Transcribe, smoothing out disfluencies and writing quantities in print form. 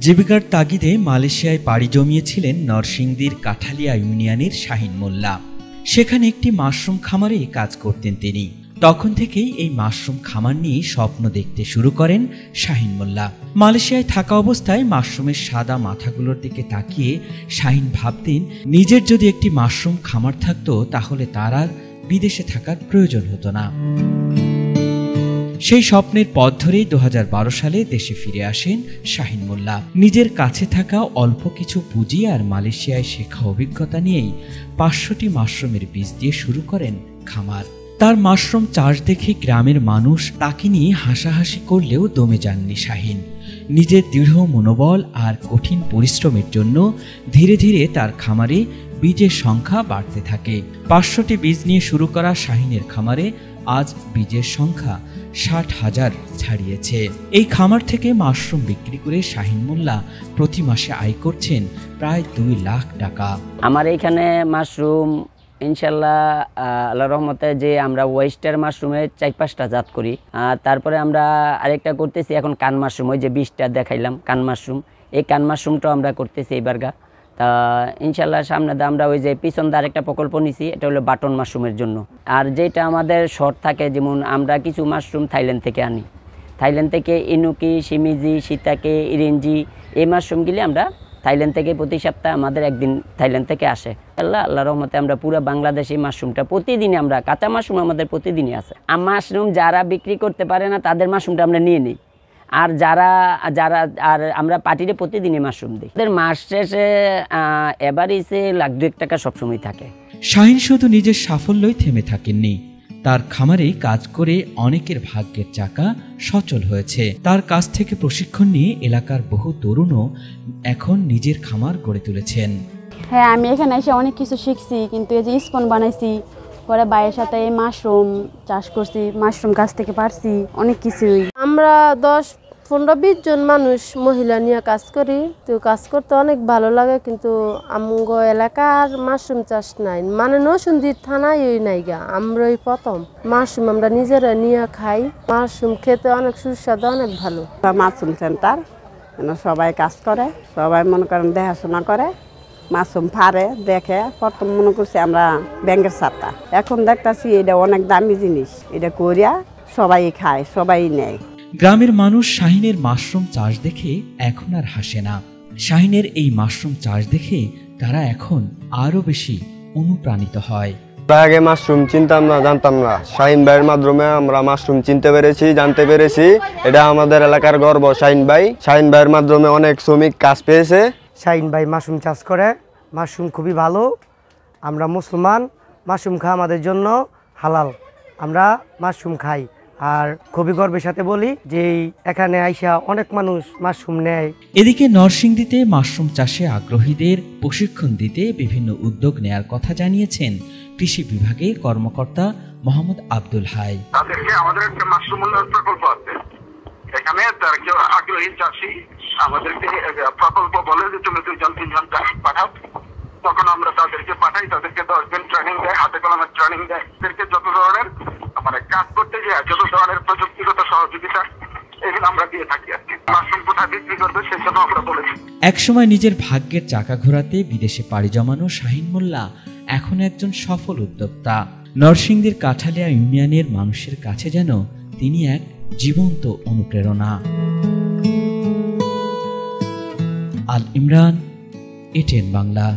জীবিকার তাগিদে মালয়েশিয়ায় পাড়ি জমিয়েছিলেন নরসিংদীর কাঠালিয়া ইউনিয়নের শাহিন মোল্লা। সেখানে একটি মাশরুম খামারে কাজ করতেন তিনি। তখন থেকেই এই মাশরুম খামার নিয়ে স্বপ্ন দেখতে শুরু করেন শাহিন মোল্লা। মালয়েশিয়ায় থাকা অবস্থায় মাশরুমের সাদা মাথাগুলোর দিকে তাকিয়ে শাহিন ভাবতেন, নিজের যদি একটি মাশরুম খামার থাকতো তাহলে তার আর বিদেশে থাকার প্রয়োজন হতো না। সেই স্বপ্নের পথ ধরেই 2012 সালে দেশে ফিরে আসেন শাহিন মোল্লা। নিজের কাছে থাকা অল্প কিছু পুঁজি আর মালয়েশিয়ায় শেখা অভিজ্ঞতা নিয়েই 500টি মাশরুমের বীজ দিয়ে শুরু করেন খামার। তার মাশরুম চাষ দেখে গ্রামের মানুষ তাকে নিয়ে হাসাহাসি করলেও দমে যাননি শাহিন। নিজের দৃঢ় মনোবল আর কঠিন পরিশ্রমের জন্য ধীরে ধীরে তার খামারে বীজের সংখ্যা বাড়তে থাকে। 500টি বীজ নিয়ে শুরু করা শাহিনের খামারে আজ বীজের সংখ্যা 60,000 ছাড়িয়েছে। এই খামার থেকে মাশরুম বিক্রি করে শাহিন মোল্লা প্রতি মাসে আয় করছেন প্রায় 2 লাখ টাকা। আমার এইখানে মাশরুম ইনশাল্লাহ আল্লাহর রহমতে যে আমরা ওয়েস্টার মাশরুমের 4-5টা জাত করি। তারপরে আমরা আরেকটা করতেছি এখন কান মাশরুম, ওই যে 20টা দেখাইলাম কান মাশরুম, এই কান মাশরুমটাও আমরা করতেছি এইবারগা। তা ইনশাল্লাহ সামনে আমরা ওই যে পিছন দিয়ে আরেকটা প্রকল্প নিছি, এটা হলো বাটন মাশরুমের জন্য। আর যেটা আমাদের শর্ট থাকে, যেমন আমরা কিছু মাশরুম থাইল্যান্ড থেকে আনি, থাইল্যান্ড থেকে ইনুকি, শিমিজি, সিতাকে, ইরেঞ্জি, এই মাশরুমগুলি আমরা থাইল্যান্ড থেকে প্রতি সপ্তাহে আমাদের একদিন থাইল্যান্ড থেকে আসে। আল্লাহ রহমতে আমরা পুরো বাংলাদেশি মাশরুমটা প্রতিদিনই, আমরা কাঁচা মাশরুম আমাদের প্রতিদিনই আছে। আর মাশরুম যারা বিক্রি করতে পারে না তাদের মাশরুমটা আমরা নিয়ে নিই, আর আর আমরা পার্টিতে প্রতিদিনই মাশরুম দিই। আমাদের মাস শেষে এভারেজে লাখ 2 টাকা সবসময় থাকে। শাহিন শুধু নিজের সাফল্যই থেমে থাকেননি, তার খামারে কাজ করে অনেকের ভাগ্যের চাকা সচল হয়েছে। তার কাছ থেকে প্রশিক্ষণ নিয়ে এলাকার বহু তরুণও এখন নিজের খামার গড়ে তুলেছেন। হ্যাঁ, আমি এখানে এসে অনেক কিছু শিখছি, কিন্তু এই যে স্পন বানাইছি, পরে ভাইয়ের সাথে এই মাশরুম চাষ করছি, মাশরুম গাছ থেকে পারছি অনেক কিছুই। আমরা 10-15-20 জন মানুষ মহিলা নিয়ে কাজ করি, তো কাজ করতে অনেক ভালো লাগে। কিন্তু আমগো এলাকার মাশরুম চাষ নাই, মানে নরসিংদী থানায় নাই গা, আমরাই প্রথম মাশরুম আমরা নিজেরা নিয়ে খাই। মাশরুম খেতে অনেক সুস্বাদু, অনেক ভালো। মাশরুম সেন্টার সবাই কাজ করে, সবাই মনে করেন দেখাশোনা করে, মাশরুম ফারে দেখে। প্রথম মনে করছি আমরা ব্যাংকের ছাতা, এখন দেখতেছি এটা অনেক দামি জিনিস, এটা করিয়া সবাই খায়, সবাই নেয়। গ্রামের মানুষ শাহিনের মাশরুম চাষ দেখে এখন আর হাসে না। শাহিনের এই মাশরুম চাষ দেখে তারা এখন আরো বেশি অনুপ্রাণিত হয়। আগে মাশরুম চিনতাম না, জানতাম না। শাহিন ভাইয়ের মাধ্যমে আমরা মাশরুম চিনতে পেরেছি, জানতে পেরেছি। এটা আমাদের এলাকার গর্ব। শাহিন ভাইয়ের মাধ্যমে অনেক শ্রমিক কাজ পেয়েছে। শাহিন ভাই মাশরুম চাষ করে, মাশরুম খুবই ভালো। আমরা মুসলমান, মাশরুম খাওয়া আমাদের জন্য হালাল, আমরা মাশরুম খাই। আর খুবই গর্বের সাথে বলি যে এখানে আইসা অনেক মানুষ মাশরুম নেয়। এদিকে নরসিংদীতে মাশরুম চাষে আগ্রহীদের প্রশিক্ষণ দিতে বিভিন্ন উদ্যোগ নেয়ার কথা জানিয়েছেন কৃষি বিভাগের কর্মকর্তা মোহাম্মদ আব্দুল হাই। তাদেরকে আমাদের একটা মাশরুম উন্নয়ন প্রকল্প আছে, এখানে তারা কেউ আগ্রহী চাষি আমাদেরকে প্রকল্প বলে যে তুমি 2-3 জন পাঠাও, তখন আমরা তাদেরকে পাঠাই। তাদেরকে 10 দিন ট্রেনিং দেয়, হাতে কলমের ট্রেনিং দেয়। তাদেরকে যত ধরনের মানে কাজ করতে গিয়ে যত ধরনের প্রযুক্তিগত সহযোগিতা এগুলো আমরা দিয়ে থাকি। আর কি মাশরুম কোথায় বিক্রি করবে সেজন্য আমরা বলেছি। একসময় নিজের ভাগ্যের চাকা ঘোরাতে বিদেশে পাড়ি জমানো শাহিন মোল্লা এখন একজন সফল উদ্যোক্তা। নরসিংদীর কাঠালিয়া ইউনিয়নের মানুষের কাছে যেন তিনি এক জীবন্ত অনুপ্রেরণা। আল ইমরান, ATN বাংলা।